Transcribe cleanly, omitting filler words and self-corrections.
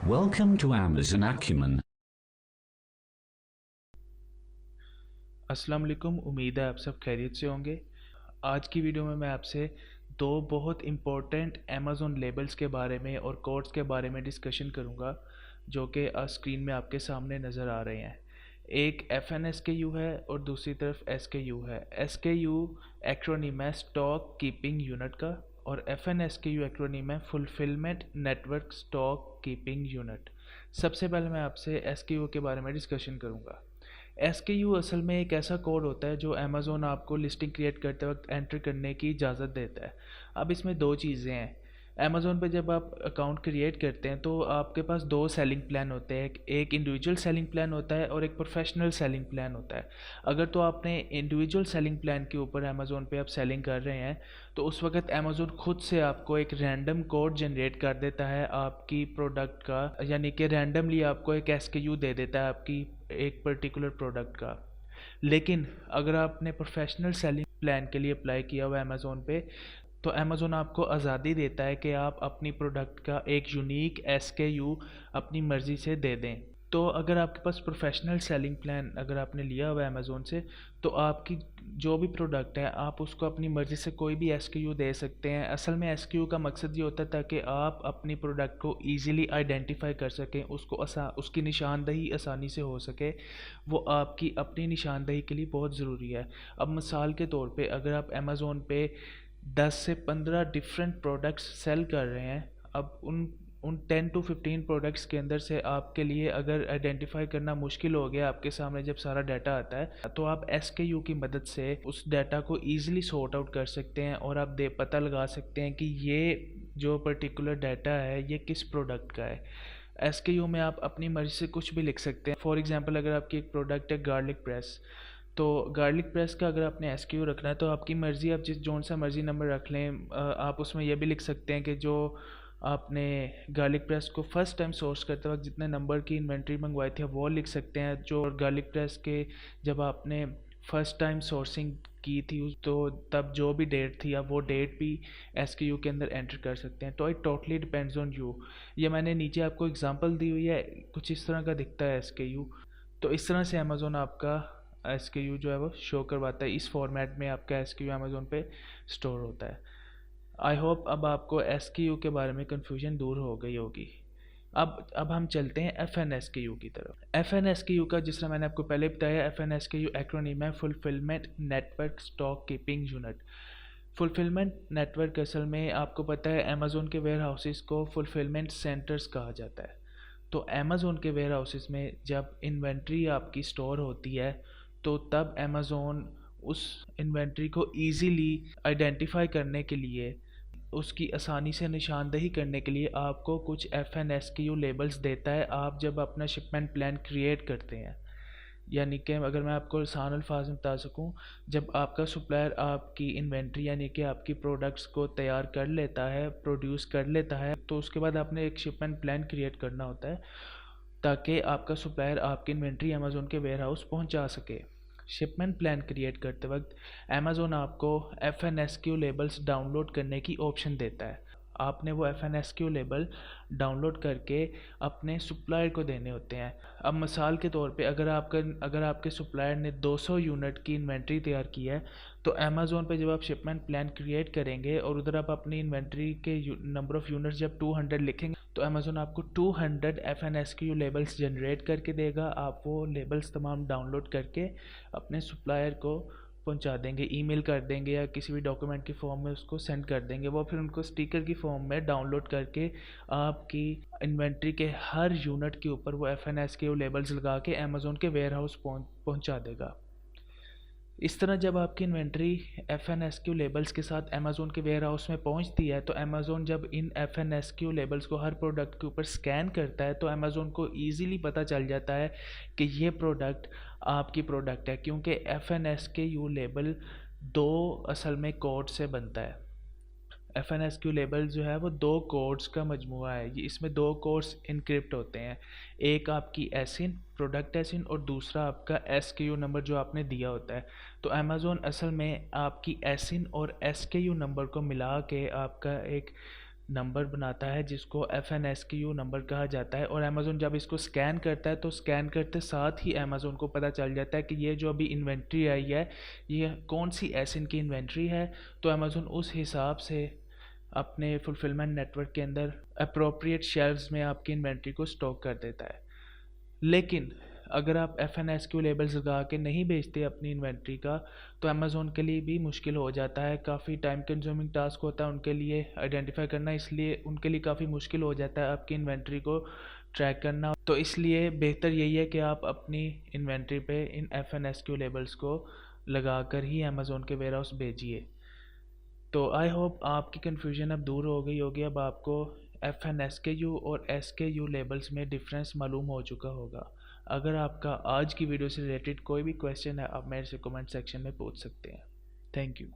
Welcome to Amazon Acumen. अस्सलाम वालेकुम। उम्मीद है आप सब खैरियत से होंगे। आज की वीडियो में मैं आपसे दो बहुत इम्पोर्टेंट अमेज़ॉन लेबल्स के बारे में और कोड्स के बारे में डिस्कशन करूंगा, जो कि स्क्रीन में आपके सामने नज़र आ रहे हैं। एक FNSKU है और दूसरी तरफ SKU है। SKU एक्रोनिम है स्टॉक कीपिंग यूनिट का, और FNSKU एक्रोनिम है fulfilment network stock keeping unit. सबसे पहले मैं आपसे SKU के बारे में डिस्कशन करूंगा। SKU असल में एक ऐसा कोड होता है जो अमेज़ोन आपको लिस्टिंग क्रिएट करते वक्त एंटर करने की इजाज़त देता है। अब इसमें दो चीज़ें हैं। अमेज़ोन पे जब आप अकाउंट क्रिएट करते हैं तो आपके पास दो सेलिंग प्लान होते हैं। एक इंडिविजुअल सेलिंग प्लान होता है और एक प्रोफेशनल सेलिंग प्लान होता है। अगर तो आपने इंडिविजुअल सेलिंग प्लान के ऊपर अमेज़ोन पे आप सेलिंग कर रहे हैं तो उस वक्त अमेज़ोन खुद से आपको एक रैंडम कोड जनरेट कर देता है आपकी प्रोडक्ट का, यानी कि रैंडमली आपको एक SKU दे देता है आपकी एक पर्टिकुलर प्रोडक्ट का। लेकिन अगर आपने प्रोफेशनल सेलिंग प्लान के लिए अप्लाई किया हुआ है अमेज़ोन पे, तो अमेज़ोन आपको आज़ादी देता है कि आप अपनी प्रोडक्ट का एक यूनिक SKU अपनी मर्ज़ी से दे दें। तो अगर आपके पास प्रोफेशनल सेलिंग प्लान अगर आपने लिया हुआ है अमेज़ोन से, तो आपकी जो भी प्रोडक्ट है आप उसको अपनी मर्ज़ी से कोई भी SKU दे सकते हैं। असल में SKU का मकसद ये होता है ताकि आप अपनी प्रोडक्ट को ईज़िली आइडेंटिफाई कर सकें, उसकी निशानदही आसानी से हो सके। वो आपकी अपनी निशानदही के लिए बहुत ज़रूरी है। अब मिसाल के तौर पे अगर आप अमेज़ोन पे 10 से 15 डिफरेंट प्रोडक्ट्स सेल कर रहे हैं, अब उन उन 10 टू 15 प्रोडक्ट्स के अंदर से आपके लिए अगर आइडेंटिफाई करना मुश्किल हो गया आपके सामने जब सारा डाटा आता है, तो आप SKU की मदद से उस डाटा को ईज़िली सॉर्ट आउट कर सकते हैं और आप पता लगा सकते हैं कि ये जो पर्टिकुलर डाटा है ये किस प्रोडक्ट का है। SKU में आप अपनी मर्ज़ी से कुछ भी लिख सकते हैं। फॉर एग्ज़ाम्पल अगर आपकी एक प्रोडक्ट है गार्लिक प्रेस, तो गार्लिक प्रेस का अगर आपने SKU रखना है तो आपकी मर्ज़ी, आप जिस जौन सा मर्ज़ी नंबर रख लें। आप उसमें यह भी लिख सकते हैं कि जो आपने गार्लिक प्रेस को फ़र्स्ट टाइम सोर्स करते वक्त जितने नंबर की इन्वेंट्री मंगवाई थी आप वो लिख सकते हैं। जो गार्लिक प्रेस के जब आपने फ़र्स्ट टाइम सोर्सिंग की थी तो तब जो भी डेट थी आप वो डेट भी SKU के अंदर एंटर कर सकते हैं। तो it totally depends on you. ये मैंने नीचे आपको एग्जांपल दी हुई है, कुछ इस तरह का दिखता है SKU। तो इस तरह से अमेज़ोन आपका SKU जो है वो शो करवाता है। इस फॉर्मेट में आपका SKU अमेज़ोन पे स्टोर होता है। आई होप अब आपको SKU के बारे में कन्फ्यूजन दूर हो गई होगी। अब हम चलते हैं FNSKU की तरफ। FNSKU का, जिस तरह मैंने आपको पहले बताया, FNSKU एक्रोनिम है fulfilment network stock keeping unit. Fulfilment network असल में आपको पता है अमेज़ोन के वेयर हाउसेस को फुलफिलमेंट सेंटर्स कहा जाता है। तो अमेज़ोन के वेयर हाउसेस में जब इन्वेंट्री आपकी स्टोर होती है तो तब अमेज़ोन उस इन्वेंट्री को ईज़िली आइडेंटिफाई करने के लिए, उसकी आसानी से निशानदही करने के लिए आपको कुछ FNSKU लेबल्स देता है आप जब अपना शिपमेंट प्लान क्रिएट करते हैं। यानी कि अगर मैं आपको आसान अल्फाज में बता सकूं, जब आपका सप्लायर आपकी इन्वेंट्री यानी कि आपकी प्रोडक्ट्स को तैयार कर लेता है, प्रोड्यूस कर लेता है, तो उसके बाद आपने एक शिपमेंट प्लान क्रिएट करना होता है ताकि आपका सप्लायर आपकी इन्वेंट्री अमेज़ोन के वेयर हाउस पहुँचा सके। शिपमेंट प्लान क्रिएट करते वक्त अमेज़ोन आपको FNSKU लेबल्स डाउनलोड करने की ऑप्शन देता है। आपने वो FNSKU लेबल डाउनलोड करके अपने सप्लायर को देने होते हैं। अब मिसाल के तौर पे अगर आपके सप्लायर ने 200 यूनिट की इन्वेंट्री तैयार की है, तो अमेज़ोन पे जब आप शिपमेंट प्लान क्रिएट करेंगे और उधर आप अपनी इन्वेंट्री के नंबर ऑफ़ यूनिट्स जब 200 लिखेंगे, तो अमेज़ोन आपको 200 FNSKU लेबल्स जनरेट करके देगा। आप वो लेबल्स तमाम डाउनलोड करके अपने सप्लायर को पहुंचा देंगे, ईमेल कर देंगे या किसी भी डॉक्यूमेंट की फॉर्म में उसको सेंड कर देंगे। वो फिर उनको स्टिकर की फॉर्म में डाउनलोड करके आपकी इन्वेंट्री के हर यूनिट के ऊपर वो FNSKU लेबल्स लगा के अमेज़ोन के वेयर हाउस पहुंचा देगा। इस तरह जब आपकी इन्वेंट्री FNSKU लेबल्स के साथ अमेज़ोन के वेयर हाउस में पहुंचती है, तो अमेज़ोन जब इन FNSKU लेबल्स को हर प्रोडक्ट के ऊपर स्कैन करता है तो अमेज़ोन को ईज़िली पता चल जाता है कि ये प्रोडक्ट आपकी प्रोडक्ट है, क्योंकि FNSKU लेबल दो असल में कोड से बनता है। FNSKU लेबल जो है वो दो कोड्स का मजमूआ है। ये इसमें दो कोड्स इनक्रिप्ट होते हैं, एक आपकी एसिन प्रोडक्ट एसिन और दूसरा आपका SKU नंबर जो आपने दिया होता है। तो अमेज़ोन असल में आपकी एसिन और SKU नंबर को मिला के आपका एक नंबर बनाता है जिसको FNSKU नंबर कहा जाता है, और अमेज़ोन जब इसको स्कैन करता है तो स्कैन करते साथ ही अमेज़ोन को पता चल जाता है कि ये जो अभी इन्वेंट्री आई है ये कौन सी एसिन की इन्वेंट्री है। तो अमेज़ोन उस हिसाब से अपने फुलफिलमेंट नेटवर्क के अंदर अप्रोप्रिएट शेल्व्स में आपकी इन्वेंट्री को स्टॉक कर देता है। लेकिन अगर आप FNSKU लेबल्स लगा के नहीं बेचते अपनी इन्वेंट्री का, तो अमेज़ोन के लिए भी मुश्किल हो जाता है, काफ़ी टाइम कंज्यूमिंग टास्क होता है उनके लिए आइडेंटिफाई करना, इसलिए उनके लिए काफ़ी मुश्किल हो जाता है आपकी इन्वेंट्री को ट्रैक करना। तो इसलिए बेहतर यही है कि आप अपनी इन्वेंट्री पे इन FNSKU लेबल्स को लगा कर ही अमेज़ोन के वेयर हाउस भेजिए। तो आई होप आपकी कन्फ्यूजन अब दूर हो गई होगी, अब आपको FNSKU और SKU लेबल्स में डिफरेंस मालूम हो चुका होगा। अगर आपका आज की वीडियो से रिलेटेड कोई भी क्वेश्चन है, आप मेरे से कमेंट सेक्शन में पूछ सकते हैं। Thank you.